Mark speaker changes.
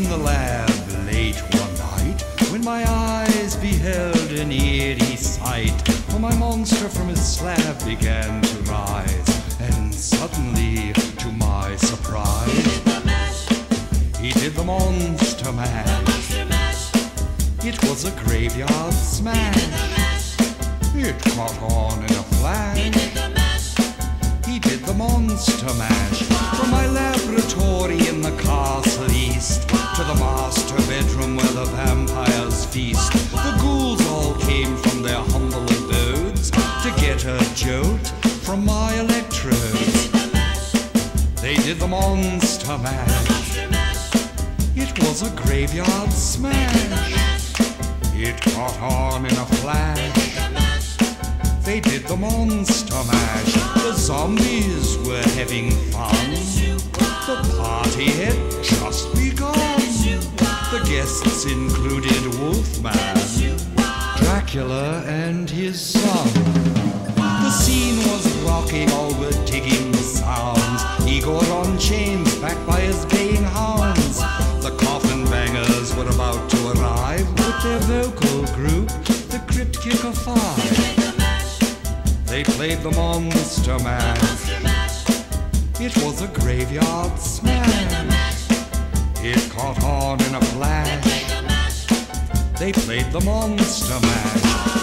Speaker 1: in the lab late one night, when my eyes beheld an eerie sight. For my monster from his slab began to rise, and suddenly, to my surprise, he did the monster mash. It was a graveyard smash. It caught on in a flash. He did the monster mash. From my laboratory in the castle east to the master bedroom where the vampires feast, the ghouls all came from their humble abodes to get a jolt from my electrodes. They did the monster mash. It was a graveyard smash. It caught on in a flash. They did the monster mash. The zombies were having fun. The party had just begun. The guests included Wolfman, Dracula, and his son. The scene was rocking, all were digging the sounds. Igor on chains, backed by his baying hounds. The coffin bangers were about to arrive with their vocal group, the Crypt Kicker Five. They played the monster mash. It was a graveyard smash. It caught on in a flash. They played the monster mash.